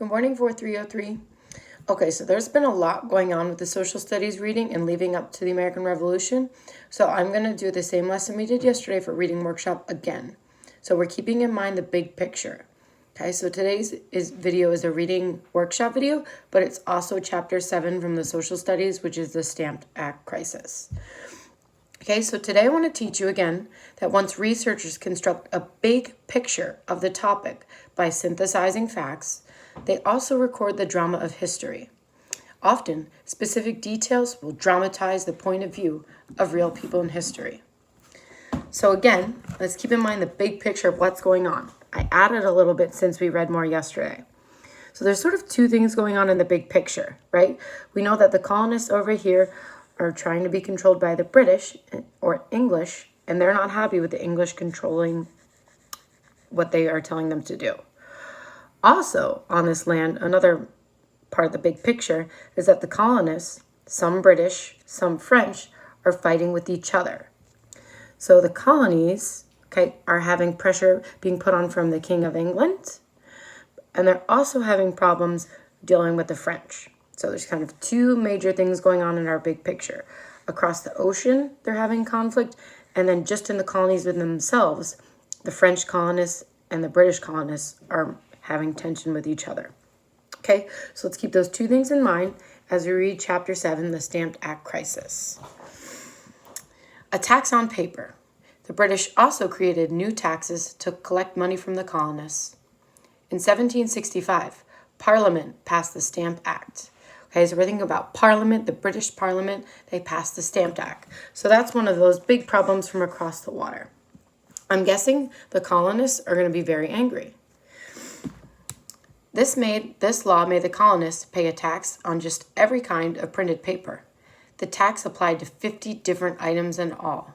Good morning, 4303. Okay, so there's been a lot going on with the social studies reading and leading up to the American Revolution. So I'm going to do the same lesson we did yesterday for reading workshop again. So we're keeping in mind the big picture. Okay, so today's video is a reading workshop video, but it's also chapter 7 from the social studies, which is the Stamp Act crisis. Okay, so today I want to teach you again that once researchers construct a big picture of the topic by synthesizing facts, they also record the drama of history. Often, specific details will dramatize the point of view of real people in history. So again, let's keep in mind the big picture of what's going on. I added a little bit since we read more yesterday. So there's sort of two things going on in the big picture, right? We know that the colonists over here are trying to be controlled by the British or English, and they're not happy with the English controlling what they are telling them to do. Also, on this land, another part of the big picture is that the colonists, some British, some French, are fighting with each other. So the colonies, are having pressure being put on from the King of England, and they're also having problems dealing with the French. So there's kind of two major things going on in our big picture. Across the ocean, they're having conflict, and then just in the colonies within themselves, the French colonists and the British colonists are having tension with each other. Okay, so let's keep those two things in mind as we read Chapter 7, the Stamp Act Crisis. A tax on paper. The British also created new taxes to collect money from the colonists. In 1765, Parliament passed the Stamp Act. Okay, so we're thinking about Parliament, the British Parliament, they passed the Stamp Act. So that's one of those big problems from across the water. I'm guessing the colonists are going to be very angry. This law made the colonists pay a tax on just every kind of printed paper. The tax applied to 50 different items in all.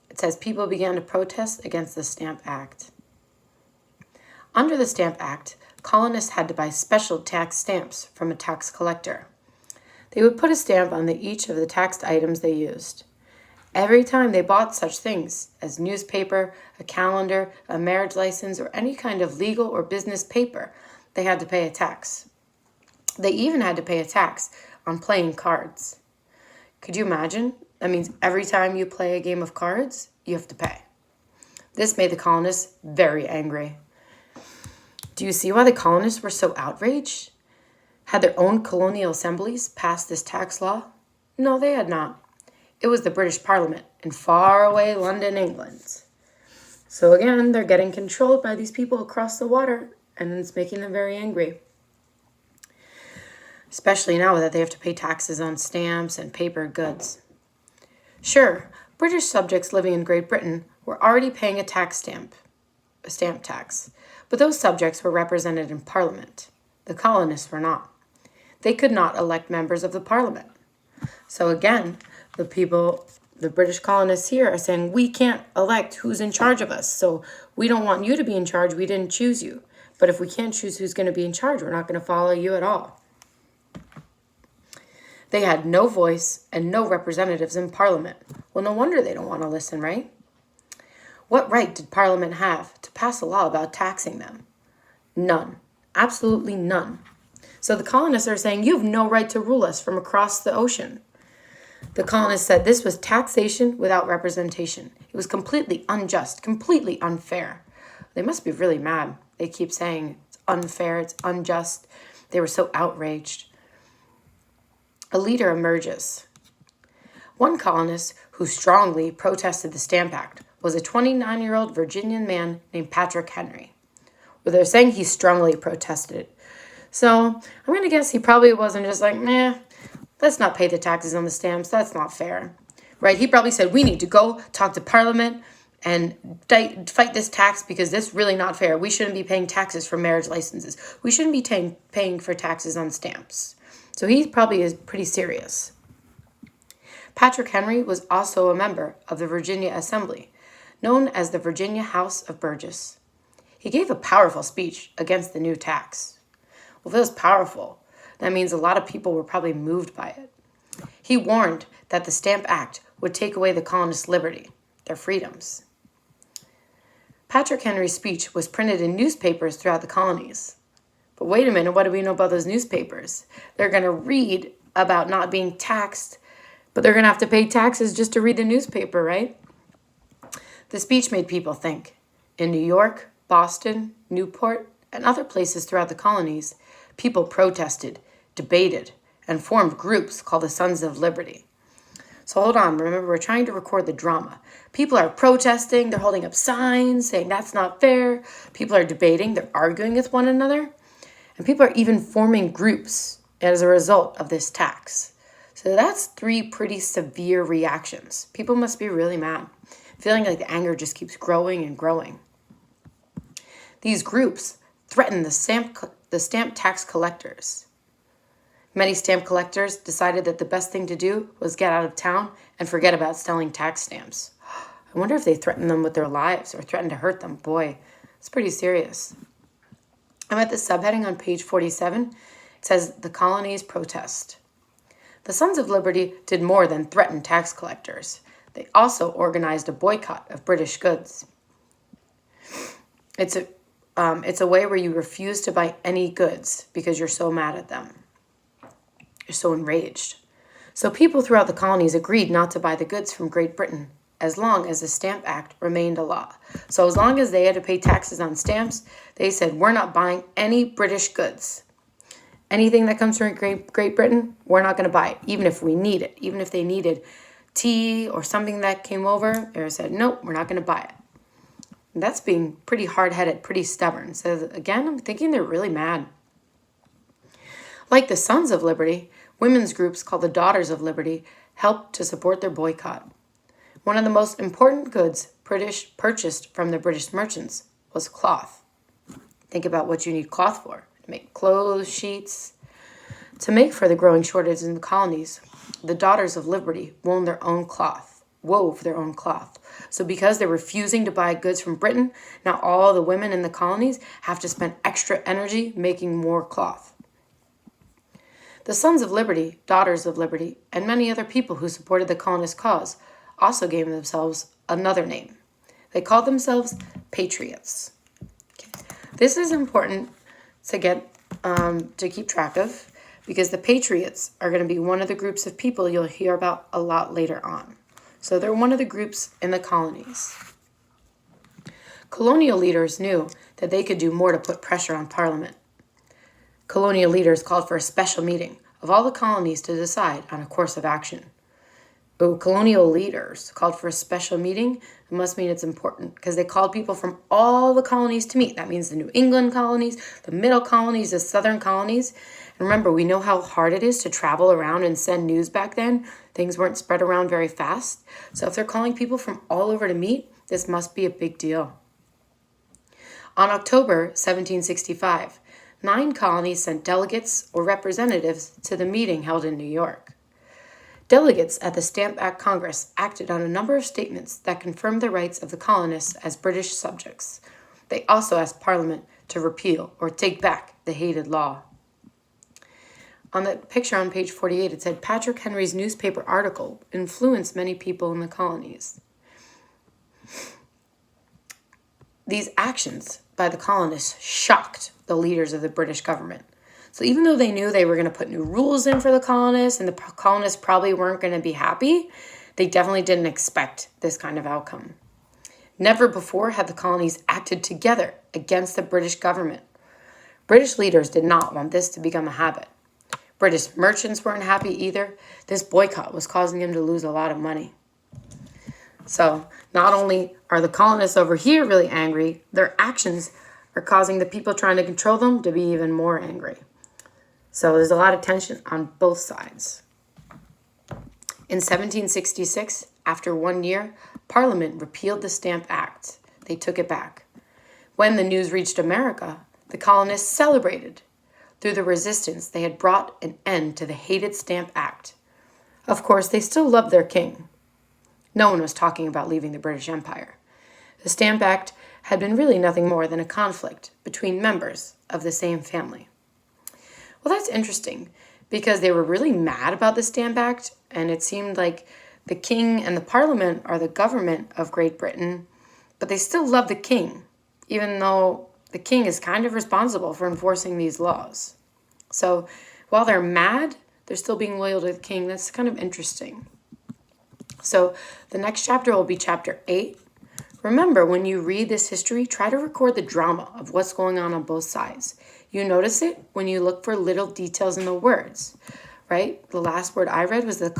It says people began to protest against the Stamp Act. Under the Stamp Act, colonists had to buy special tax stamps from a tax collector. They would put a stamp on each of the taxed items they used. Every time they bought such things as newspaper, a calendar, a marriage license, or any kind of legal or business paper, they had to pay a tax. They even had to pay a tax on playing cards. Could you imagine? That means every time you play a game of cards, you have to pay. This made the colonists very angry. Do you see why the colonists were so outraged? Had their own colonial assemblies passed this tax law? No, they had not. It was the British Parliament in faraway London, England. So again, they're getting controlled by these people across the water, and it's making them very angry. Especially now that they have to pay taxes on stamps and paper goods. Sure, British subjects living in Great Britain were already paying a stamp tax, but those subjects were represented in Parliament. The colonists were not. They could not elect members of the Parliament. So again, the British colonists here are saying, we can't elect who's in charge of us. So we don't want you to be in charge. We didn't choose you. But if we can't choose who's going to be in charge, we're not going to follow you at all. They had no voice and no representatives in Parliament. Well, no wonder they don't want to listen, right? What right did Parliament have to pass a law about taxing them? None. Absolutely none. So the colonists are saying, you have no right to rule us from across the ocean. The colonists said this was taxation without representation. It was completely unjust, completely unfair. They must be really mad. They keep saying it's unfair, it's unjust. They were so outraged. A leader emerges. One colonist who strongly protested the Stamp Act was a 29-year-old Virginian man named Patrick Henry. Well, they're saying he strongly protested it. So I'm going to guess he probably wasn't just like, let's not pay the taxes on the stamps. That's not fair, right? He probably said, we need to go talk to Parliament and fight this tax because this is really not fair. We shouldn't be paying taxes for marriage licenses. We shouldn't be paying for taxes on stamps. So he probably is pretty serious. Patrick Henry was also a member of the Virginia Assembly, known as the Virginia House of Burgess. He gave a powerful speech against the new tax. Well, if it was powerful, that means a lot of people were probably moved by it. He warned that the Stamp Act would take away the colonists' liberty, their freedoms. Patrick Henry's speech was printed in newspapers throughout the colonies. But wait a minute, what do we know about those newspapers? They're going to read about not being taxed, but they're going to have to pay taxes just to read the newspaper, right? The speech made people think. In New York, Boston, Newport, and other places throughout the colonies, people protested, debated, and formed groups called the Sons of Liberty. So hold on, remember, we're trying to record the drama. People are protesting, they're holding up signs saying that's not fair. People are debating, they're arguing with one another. And people are even forming groups as a result of this tax. So that's 3 pretty severe reactions. People must be really mad, feeling like the anger just keeps growing and growing. These groups threatened the stamp tax collectors. Many stamp collectors decided that the best thing to do was get out of town and forget about selling tax stamps. I wonder if they threatened them with their lives or threatened to hurt them. Boy, it's pretty serious. I'm at the subheading on page 47. It says, the colonies protest. The Sons of Liberty did more than threaten tax collectors. They also organized a boycott of British goods. It's a way where you refuse to buy any goods because you're so mad at them. You're so enraged. So people throughout the colonies agreed not to buy the goods from Great Britain as long as the Stamp Act remained a law. So as long as they had to pay taxes on stamps, they said, we're not buying any British goods. Anything that comes from Great Britain, we're not going to buy it, even if we need it. Even if they needed tea or something that came over, they said, nope, we're not going to buy it. And that's being pretty hard-headed, pretty stubborn. So again, I'm thinking they're really mad. Like the Sons of Liberty, women's groups called the Daughters of Liberty helped to support their boycott. One of the most important goods British purchased from the British merchants was cloth. Think about what you need cloth for. To make clothes, sheets. To make for the growing shortage in the colonies, the Daughters of Liberty wove their own cloth. So because they're refusing to buy goods from Britain, now all the women in the colonies have to spend extra energy making more cloth. The Sons of Liberty, Daughters of Liberty, and many other people who supported the colonist cause also gave themselves another name. They called themselves patriots. Okay. This is important to get to keep track of because the patriots are going to be one of the groups of people you'll hear about a lot later on. So they're one of the groups in the colonies. Colonial leaders knew that they could do more to put pressure on Parliament. Colonial leaders called for a special meeting of all the colonies to decide on a course of action. Colonial leaders called for a special meeting. It must mean it's important because they called people from all the colonies to meet. That means the New England colonies, the middle colonies, the southern colonies. And remember, we know how hard it is to travel around and send news back then. Things weren't spread around very fast. So if they're calling people from all over to meet, this must be a big deal. On October 1765, 9 colonies sent delegates or representatives to the meeting held in New York. Delegates at the Stamp Act Congress acted on a number of statements that confirmed the rights of the colonists as British subjects. They also asked Parliament to repeal or take back the hated law. On the picture on page 48, it said Patrick Henry's newspaper article influenced many people in the colonies. These actions by the colonists shocked the leaders of the British government. So even though they knew they were going to put new rules in for the colonists and the colonists probably weren't going to be happy, they definitely didn't expect this kind of outcome. Never before had the colonies acted together against the British government. British leaders did not want this to become a habit. British merchants weren't happy either. This boycott was causing them to lose a lot of money. So not only are the colonists over here really angry, their actions are causing the people trying to control them to be even more angry. So there's a lot of tension on both sides. In 1766, after 1 year, Parliament repealed the Stamp Act. They took it back. When the news reached America, the colonists celebrated. Through the resistance, they had brought an end to the hated Stamp Act. Of course, they still loved their king. No one was talking about leaving the British Empire. The Stamp Act had been really nothing more than a conflict between members of the same family. Well, that's interesting because they were really mad about the Stamp Act, and it seemed like the king and the Parliament are the government of Great Britain, but they still love the king. even though the king is kind of responsible for enforcing these laws. So while they're mad, they're still being loyal to the king. That's kind of interesting. So the next chapter will be chapter 8. Remember, when you read this history, try to record the drama of what's going on both sides. You notice it when you look for little details in the words, right? The last word I read was the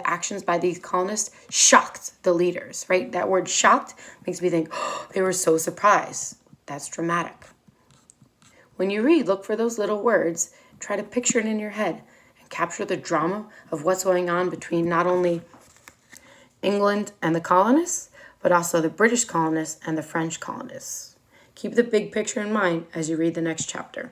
actions by these colonists shocked the leaders, right? That word shocked makes me think, oh, they were so surprised. That's dramatic. When you read, look for those little words, try to picture it in your head and capture the drama of what's going on between not only England and the colonists, but also the British colonists and the French colonists. Keep the big picture in mind as you read the next chapter.